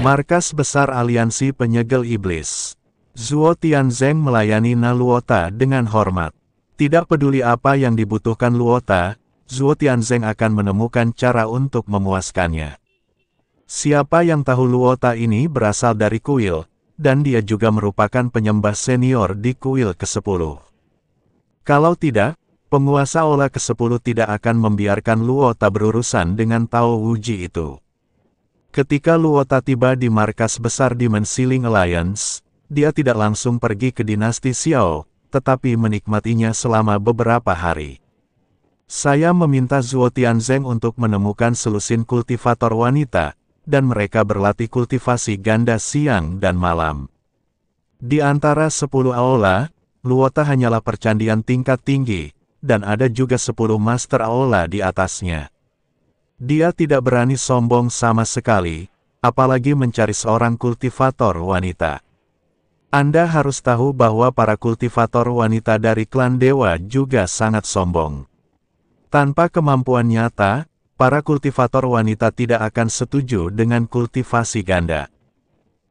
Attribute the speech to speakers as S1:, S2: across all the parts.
S1: Markas Besar Aliansi Penyegel Iblis. Zuo Tianzeng melayani Na Luota dengan hormat. Tidak peduli apa yang dibutuhkan Luota, Zuo Tianzeng akan menemukan cara untuk memuaskannya. Siapa yang tahu Luota ini berasal dari kuil, dan dia juga merupakan penyembah senior di kuil ke-10. Kalau tidak, penguasa Aula ke-10 tidak akan membiarkan Luota berurusan dengan Tao Wuji itu. Ketika Luota tiba di markas besar Dimensiling Alliance, dia tidak langsung pergi ke dinasti Xiao, tetapi menikmatinya selama beberapa hari. Saya meminta Zuo Tianzeng untuk menemukan selusin kultivator wanita, dan mereka berlatih kultivasi ganda siang dan malam. Di antara 10 aula, Luota hanyalah percandian tingkat tinggi, dan ada juga 10 master aula di atasnya. Dia tidak berani sombong sama sekali, apalagi mencari seorang kultivator wanita. Anda harus tahu bahwa para kultivator wanita dari klan dewa juga sangat sombong. Tanpa kemampuan nyata, para kultivator wanita tidak akan setuju dengan kultivasi ganda.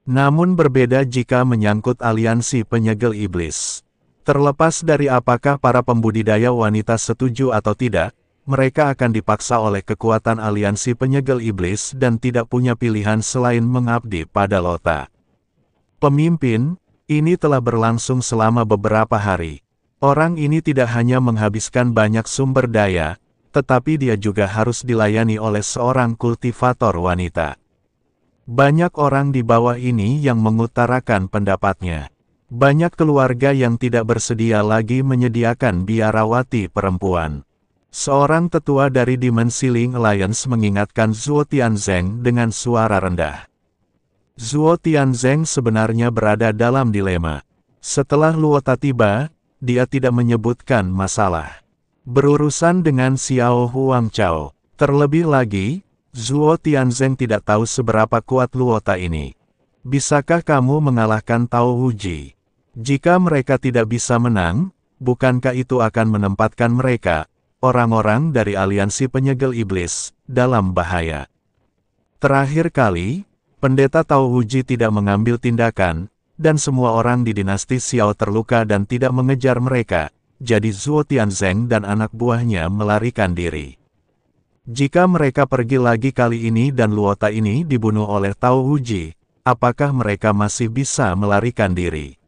S1: Namun berbeda jika menyangkut aliansi penyegel iblis. Terlepas dari apakah para pembudidaya wanita setuju atau tidak, mereka akan dipaksa oleh kekuatan aliansi penyegel iblis dan tidak punya pilihan selain mengabdi pada Lota. Pemimpin, ini telah berlangsung selama beberapa hari. Orang ini tidak hanya menghabiskan banyak sumber daya, tetapi dia juga harus dilayani oleh seorang kultivator wanita. Banyak orang di bawah ini yang mengutarakan pendapatnya. Banyak keluarga yang tidak bersedia lagi menyediakan biarawati perempuan. Seorang tetua dari Dimensiling Alliance mengingatkan Zuo Tianzeng dengan suara rendah. Zuo Tianzeng sebenarnya berada dalam dilema. Setelah Luota tiba, dia tidak menyebutkan masalah berurusan dengan Xiao Huangchao. Terlebih lagi, Zuo Tianzeng tidak tahu seberapa kuat Luota ini. Bisakah kamu mengalahkan Tao Wuji? Jika mereka tidak bisa menang, bukankah itu akan menempatkan mereka, orang-orang dari aliansi penyegel iblis, dalam bahaya? Terakhir kali, pendeta Tao Wuji tidak mengambil tindakan, dan semua orang di dinasti Xiao terluka dan tidak mengejar mereka, jadi Zuo Tianzeng dan anak buahnya melarikan diri. Jika mereka pergi lagi kali ini dan Luota ini dibunuh oleh Tao Wuji, apakah mereka masih bisa melarikan diri?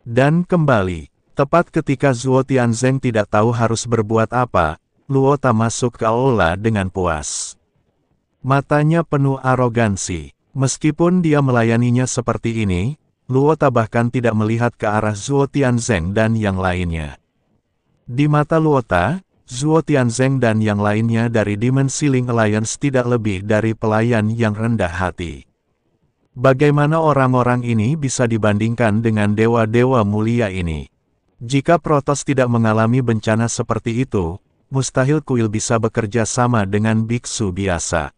S1: Dan kembali, tepat ketika Zuo Tianzeng tidak tahu harus berbuat apa, Luota masuk ke aula dengan puas. Matanya penuh arogansi. Meskipun dia melayaninya seperti ini, Luota bahkan tidak melihat ke arah Zuo Tianzeng dan yang lainnya. Di mata Luota, Zuo Tianzeng dan yang lainnya dari Dimensiling Alliance tidak lebih dari pelayan yang rendah hati. Bagaimana orang-orang ini bisa dibandingkan dengan dewa-dewa mulia ini? Jika Protos tidak mengalami bencana seperti itu, mustahil kuil bisa bekerja sama dengan biksu biasa.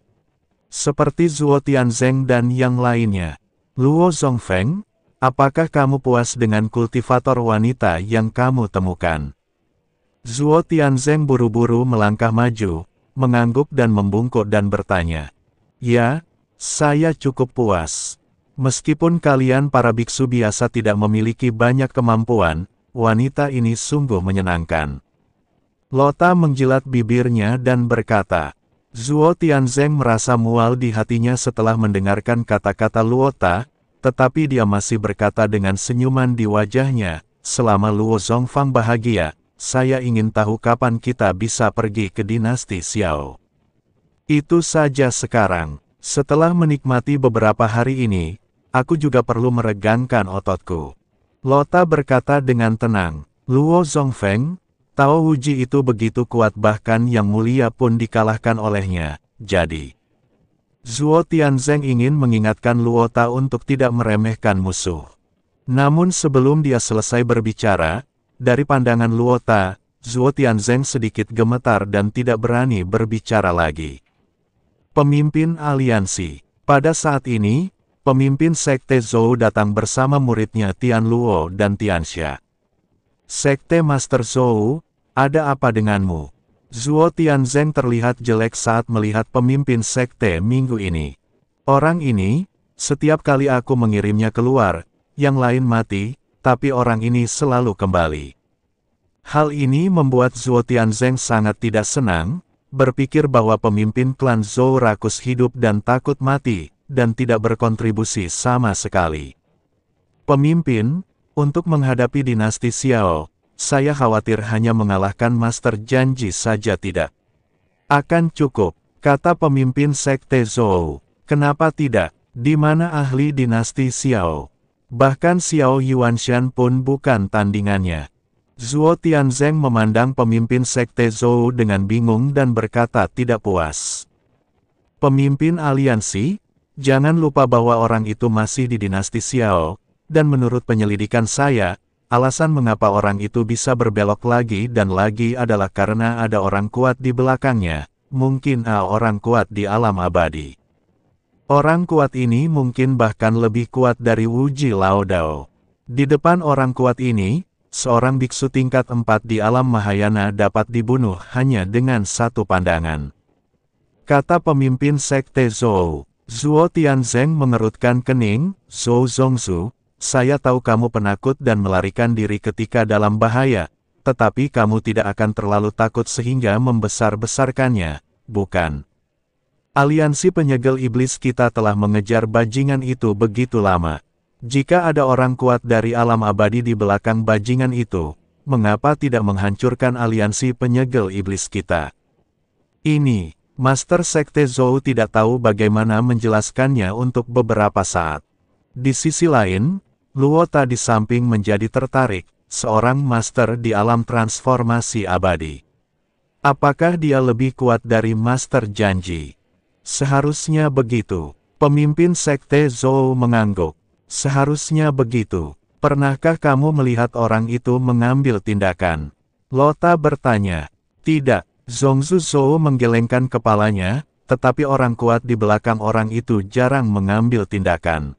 S1: Seperti Zuo Tianzeng dan yang lainnya. Luo Zongfeng, apakah kamu puas dengan kultivator wanita yang kamu temukan? Zuo Tianzeng buru-buru melangkah maju, mengangguk dan membungkuk dan bertanya. Ya, saya cukup puas. Meskipun kalian para biksu biasa tidak memiliki banyak kemampuan, wanita ini sungguh menyenangkan. Lota menjilat bibirnya dan berkata. Zuo Tianzeng merasa mual di hatinya setelah mendengarkan kata-kata Luota, tetapi dia masih berkata dengan senyuman di wajahnya, selama Luo Zongfang bahagia, saya ingin tahu kapan kita bisa pergi ke dinasti Xiao. Itu saja sekarang. Setelah menikmati beberapa hari ini, aku juga perlu meregangkan ototku. Lota berkata dengan tenang. Luo Zongfeng, Tao Wuji itu begitu kuat bahkan yang mulia pun dikalahkan olehnya, jadi. Zuo Tianzeng ingin mengingatkan Luota untuk tidak meremehkan musuh. Namun sebelum dia selesai berbicara, dari pandangan Luota, Zuo Tianzeng sedikit gemetar dan tidak berani berbicara lagi. Pemimpin aliansi. Pada saat ini, pemimpin Sekte Zhou datang bersama muridnya Tian Luo dan Tianxia. Sekte Master Zhou, ada apa denganmu? Zuo Tianzeng terlihat jelek saat melihat pemimpin sekte minggu ini. Orang ini, Setiap kali aku mengirimnya keluar, yang lain mati, tapi orang ini selalu kembali. Hal ini membuat Zhuo Tianzeng sangat tidak senang, berpikir bahwa pemimpin klan Zhou rakus hidup dan takut mati, dan tidak berkontribusi sama sekali. Pemimpin, untuk menghadapi dinasti Xiao, saya khawatir hanya mengalahkan Master Janji saja tidak akan cukup, kata pemimpin Sekte Zhou. Kenapa tidak? Di mana ahli dinasti Xiao? Bahkan Xiao Yuanshan pun bukan tandingannya. Zhuo Tianzeng memandang pemimpin Sekte Zhou dengan bingung dan berkata tidak puas. Pemimpin aliansi, jangan lupa bahwa orang itu masih di dinasti Xiao, dan menurut penyelidikan saya, alasan mengapa orang itu bisa berbelok lagi dan lagi adalah karena ada orang kuat di belakangnya, mungkin orang kuat di alam abadi. Orang kuat ini mungkin bahkan lebih kuat dari Wuji Laodao. Di depan orang kuat ini, seorang biksu tingkat 4 di alam Mahayana dapat dibunuh hanya dengan satu pandangan. Kata pemimpin Sekte Zhou. Zhuo Tianzeng mengerutkan kening. Zhou Zongzu, saya tahu kamu penakut dan melarikan diri ketika dalam bahaya, tetapi kamu tidak akan terlalu takut sehingga membesar-besarkannya, bukan? Aliansi penyegel iblis kita telah mengejar bajingan itu begitu lama. Jika ada orang kuat dari alam abadi di belakang bajingan itu, mengapa tidak menghancurkan aliansi penyegel iblis kita? Ini, Master Sekte Zhou tidak tahu bagaimana menjelaskannya untuk beberapa saat. Di sisi lain, Luota di samping menjadi tertarik, seorang master di alam transformasi abadi. Apakah dia lebih kuat dari Master Janji? Seharusnya begitu. Pemimpin Sekte Zhou mengangguk. Seharusnya begitu. Pernahkah kamu melihat orang itu mengambil tindakan? Lota bertanya. Tidak. Zongzu Zhou menggelengkan kepalanya, tetapi orang kuat di belakang orang itu jarang mengambil tindakan.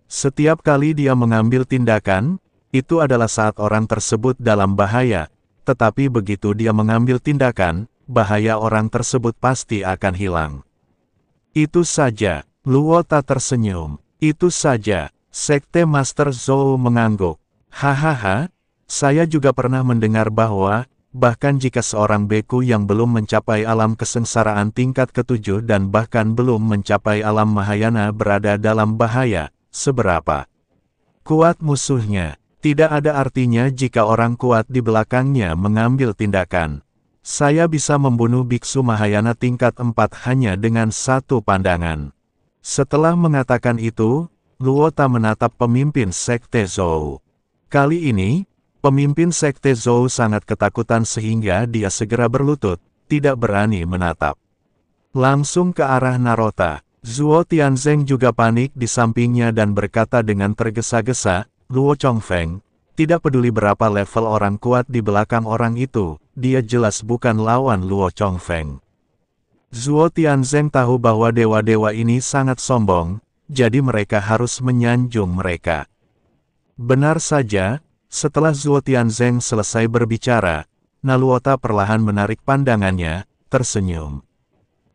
S1: Setiap kali dia mengambil tindakan, itu adalah saat orang tersebut dalam bahaya, tetapi begitu dia mengambil tindakan, bahaya orang tersebut pasti akan hilang. Itu saja, Luota tersenyum. Itu saja, Sekte Master Zhou mengangguk. Hahaha, saya juga pernah mendengar bahwa, bahkan jika seorang beku yang belum mencapai alam kesengsaraan tingkat ke-7 dan bahkan belum mencapai alam Mahayana berada dalam bahaya, seberapa kuat musuhnya, tidak ada artinya jika orang kuat di belakangnya mengambil tindakan. Saya bisa membunuh biksu Mahayana tingkat 4 hanya dengan satu pandangan. Setelah mengatakan itu, Luota menatap pemimpin Sekte Zhou. Kali ini, pemimpin Sekte Zhou sangat ketakutan sehingga dia segera berlutut, tidak berani menatap. Langsung ke arah Narota. Zhuo Tianzeng juga panik di sampingnya dan berkata dengan tergesa-gesa, Luo Chongfeng, tidak peduli berapa level orang kuat di belakang orang itu, dia jelas bukan lawan Luo Chongfeng. Zhuo Tianzeng tahu bahwa dewa-dewa ini sangat sombong, jadi mereka harus menyanjung mereka. Benar saja, setelah Zhuo Tianzeng selesai berbicara, Naluota perlahan menarik pandangannya, tersenyum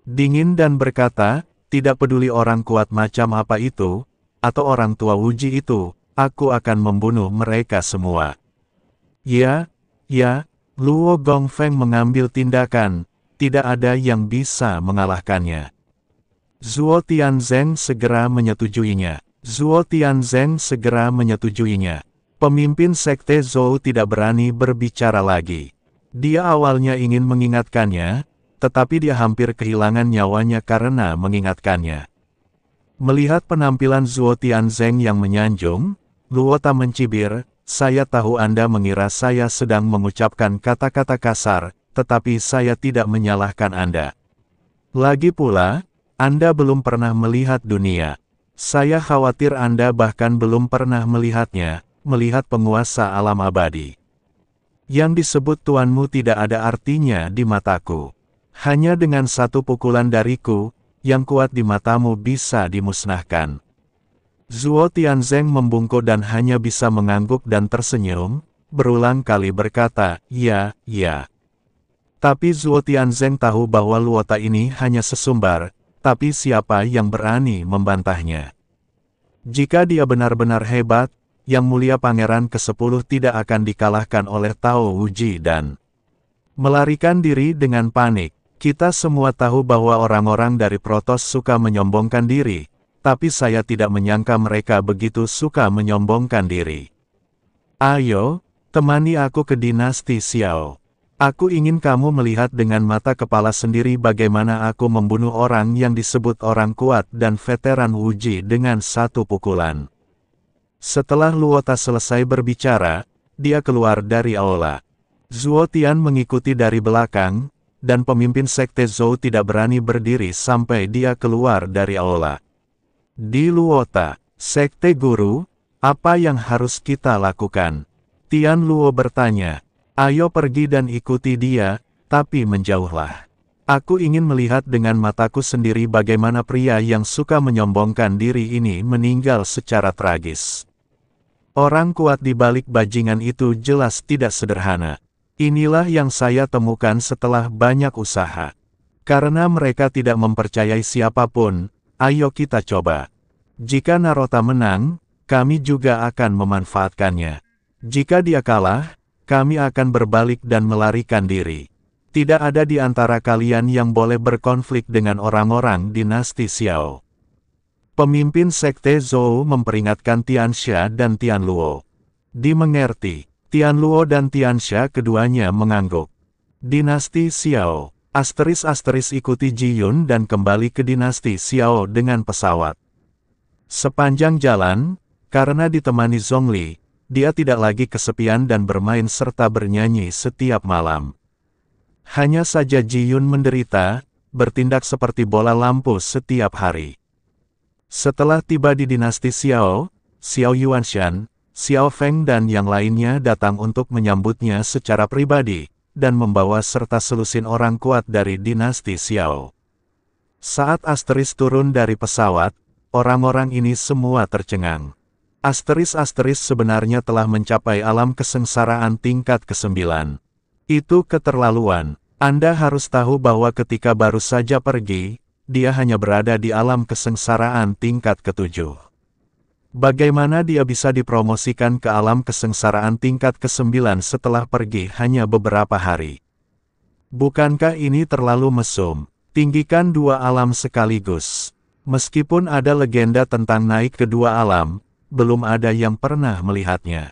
S1: dingin dan berkata, tidak peduli orang kuat macam apa itu, atau orang tua Wuji itu, aku akan membunuh mereka semua. Ya, Luo Gongfeng mengambil tindakan, tidak ada yang bisa mengalahkannya. Zhuo Tianzeng segera menyetujuinya. Pemimpin Sekte Zhou tidak berani berbicara lagi. Dia awalnya ingin mengingatkannya, tetapi dia hampir kehilangan nyawanya karena mengingatkannya. Melihat penampilan Zhuo Tianzeng yang menyanjung, Luota mencibir, saya tahu Anda mengira saya sedang mengucapkan kata-kata kasar, tetapi saya tidak menyalahkan Anda. Lagi pula, Anda belum pernah melihat dunia. Saya khawatir Anda bahkan belum pernah melihatnya, melihat penguasa alam abadi. Yang disebut tuanmu tidak ada artinya di mataku. Hanya dengan satu pukulan dariku, yang kuat di matamu bisa dimusnahkan. Zhuo Tianzeng membungkuk dan hanya bisa mengangguk dan tersenyum, berulang kali berkata, ya. Tapi Zhuo Tianzeng tahu bahwa Luota ini hanya sesumbar, tapi siapa yang berani membantahnya? Jika dia benar-benar hebat, Yang Mulia Pangeran ke-10 tidak akan dikalahkan oleh Tao Wuji dan melarikan diri dengan panik. Kita semua tahu bahwa orang-orang dari Protoss suka menyombongkan diri, tapi saya tidak menyangka mereka begitu suka menyombongkan diri. Ayo, temani aku ke dinasti Xiao. Aku ingin kamu melihat dengan mata kepala sendiri bagaimana aku membunuh orang yang disebut orang kuat dan veteran Wuji dengan satu pukulan. Setelah Luota selesai berbicara, dia keluar dari aula. Zuo Tian mengikuti dari belakang, dan pemimpin sekte Zhou tidak berani berdiri sampai dia keluar dari aula. Di Luota, sekte guru, apa yang harus kita lakukan? Tian Luo bertanya. Ayo pergi dan ikuti dia, tapi menjauhlah. Aku ingin melihat dengan mataku sendiri bagaimana pria yang suka menyombongkan diri ini meninggal secara tragis. Orang kuat di balik bajingan itu jelas tidak sederhana. Inilah yang saya temukan setelah banyak usaha. Karena mereka tidak mempercayai siapapun, ayo kita coba. Jika Narota menang, kami juga akan memanfaatkannya. Jika dia kalah, kami akan berbalik dan melarikan diri. Tidak ada di antara kalian yang boleh berkonflik dengan orang-orang dinasti Xiao. Pemimpin sekte Zhou memperingatkan Tianxia dan Tian Luo. Dimengerti, Tian Luo dan Tianxia keduanya mengangguk. Dinasti Xiao, ** ikuti Ji Yun dan kembali ke dinasti Xiao dengan pesawat. Sepanjang jalan, karena ditemani Zhongli, dia tidak lagi kesepian dan bermain serta bernyanyi setiap malam. Hanya saja Ji Yun menderita, bertindak seperti bola lampu setiap hari. Setelah tiba di dinasti Xiao, Xiao Yuanshan, Xiao Feng dan yang lainnya datang untuk menyambutnya secara pribadi, dan membawa serta selusin orang kuat dari dinasti Xiao. Saat * turun dari pesawat, orang-orang ini semua tercengang. ** sebenarnya telah mencapai alam kesengsaraan tingkat ke-9. Itu keterlaluan. Anda harus tahu bahwa ketika baru saja pergi, dia hanya berada di alam kesengsaraan tingkat ke-7. Bagaimana dia bisa dipromosikan ke alam kesengsaraan tingkat ke-9 setelah pergi hanya beberapa hari? Bukankah ini terlalu mesum? Tinggikan dua alam sekaligus. Meskipun ada legenda tentang naik ke dua alam, belum ada yang pernah melihatnya.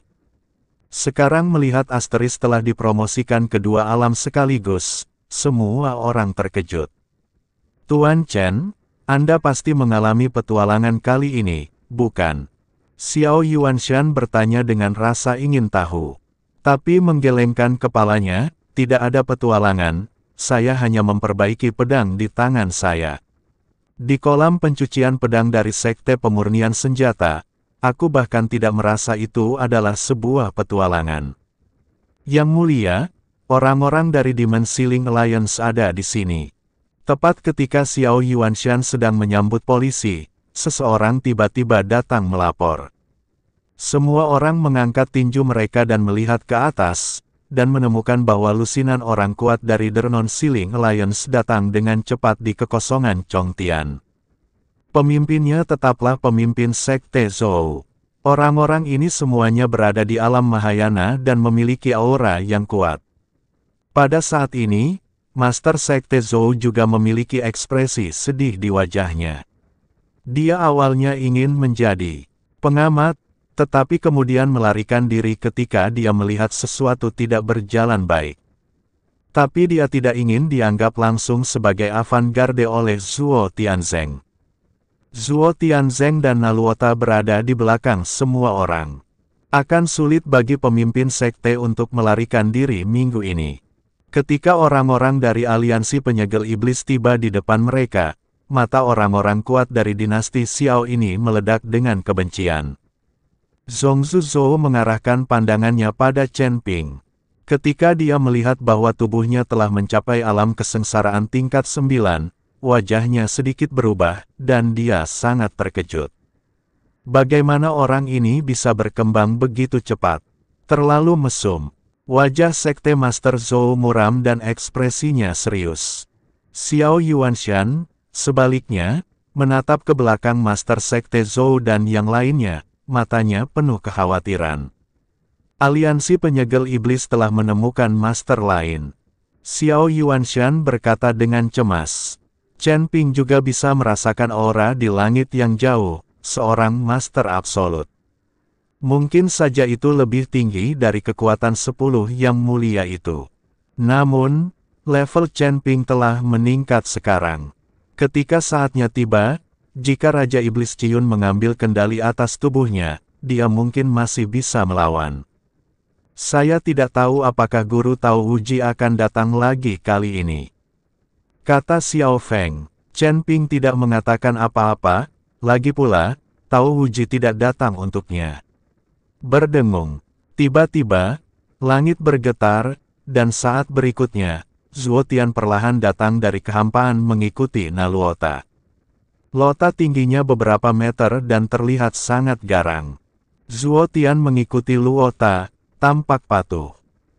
S1: Sekarang melihat * telah dipromosikan ke dua alam sekaligus, semua orang terkejut. Tuan Chen, Anda pasti mengalami petualangan kali ini, bukan? Xiao Yuanshan bertanya dengan rasa ingin tahu. Tapi menggelengkan kepalanya, tidak ada petualangan, saya hanya memperbaiki pedang di tangan saya. Di kolam pencucian pedang dari Sekte Pemurnian Senjata, aku bahkan tidak merasa itu adalah sebuah petualangan. Yang Mulia, orang-orang dari Demon Ceiling Alliance ada di sini. Tepat ketika Xiao Yuanshan sedang menyambut polisi, seseorang tiba-tiba datang melapor. Semua orang mengangkat tinju mereka dan melihat ke atas, dan menemukan bahwa lusinan orang kuat dari Demon Ceiling Alliance datang dengan cepat di kekosongan Chongtian. Pemimpinnya tetaplah pemimpin Sekte Zhou. Orang-orang ini semuanya berada di alam Mahayana dan memiliki aura yang kuat. Pada saat ini, Master Sekte Zhou juga memiliki ekspresi sedih di wajahnya. Dia awalnya ingin menjadi pengamat, tetapi kemudian melarikan diri ketika dia melihat sesuatu tidak berjalan baik. Tapi dia tidak ingin dianggap langsung sebagai avant-garde oleh Zuo Tianzeng. Zuo Tianzeng dan Naluota berada di belakang semua orang. Akan sulit bagi pemimpin sekte untuk melarikan diri minggu ini. Ketika orang-orang dari aliansi penyegel iblis tiba di depan mereka, mata orang-orang kuat dari dinasti Xiao ini meledak dengan kebencian. Zhongzhu Zhou mengarahkan pandangannya pada Chen Ping. Ketika dia melihat bahwa tubuhnya telah mencapai alam kesengsaraan tingkat 9, wajahnya sedikit berubah, dan dia sangat terkejut. Bagaimana orang ini bisa berkembang begitu cepat? Terlalu mesum. Wajah Sekte Master Zhou muram dan ekspresinya serius. Xiao Yuanshan, sebaliknya, menatap ke belakang Master Sekte Zhou dan yang lainnya, matanya penuh kekhawatiran. Aliansi Penyegel Iblis telah menemukan master lain. Xiao Yuanshan berkata dengan cemas. Chen Ping juga bisa merasakan aura di langit yang jauh, seorang master absolut. Mungkin saja itu lebih tinggi dari kekuatan 10 yang mulia itu. Namun, level Chen Ping telah meningkat sekarang. Ketika saatnya tiba, jika Raja Iblis Ciyun mengambil kendali atas tubuhnya, dia mungkin masih bisa melawan. Saya tidak tahu apakah Guru Tao Wuji akan datang lagi kali ini. Kata Xiao Feng. Chen Ping tidak mengatakan apa-apa, lagi pula, Tao Wuji tidak datang untuknya. Berdengung. Tiba-tiba, langit bergetar, dan saat berikutnya, Zuo Tian perlahan datang dari kehampaan mengikuti Naluota. Lota tingginya beberapa meter dan terlihat sangat garang. Zuo Tian mengikuti Luota, tampak patuh.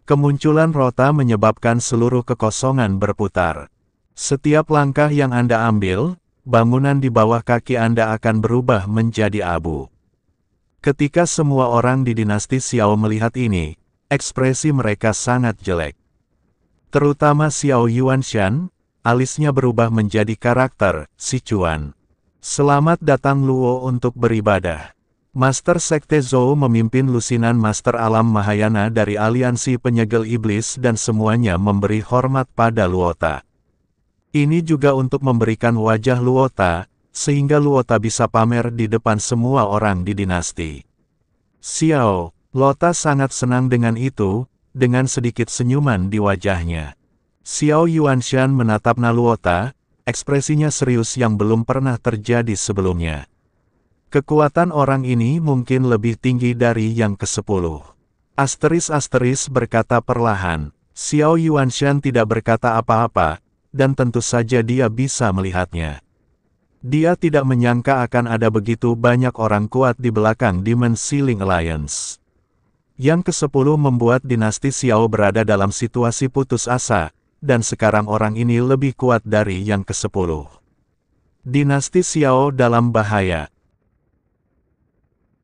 S1: Kemunculan Rota menyebabkan seluruh kekosongan berputar. Setiap langkah yang Anda ambil, bangunan di bawah kaki Anda akan berubah menjadi abu. Ketika semua orang di dinasti Xiao melihat ini, ekspresi mereka sangat jelek. Terutama Xiao Yuanshan, alisnya berubah menjadi karakter Sichuan. Selamat datang Luo untuk beribadah. Master Sekte Zhou memimpin lusinan Master Alam Mahayana dari Aliansi Penyegel Iblis dan semuanya memberi hormat pada Luota. Ini juga untuk memberikan wajah Luota, sehingga Luota bisa pamer di depan semua orang di dinasti. Xiao, Lota sangat senang dengan itu, dengan sedikit senyuman di wajahnya. Xiao Yuanshan menatap Naluota, ekspresinya serius yang belum pernah terjadi sebelumnya. Kekuatan orang ini mungkin lebih tinggi dari yang ke-10. Asteris berkata perlahan. Xiao Yuanshan tidak berkata apa-apa, dan tentu saja dia bisa melihatnya. Dia tidak menyangka akan ada begitu banyak orang kuat di belakang Demon Ceiling Alliance. Yang ke-10 membuat dinasti Xiao berada dalam situasi putus asa, dan sekarang orang ini lebih kuat dari yang ke-10. Dinasti Xiao dalam bahaya.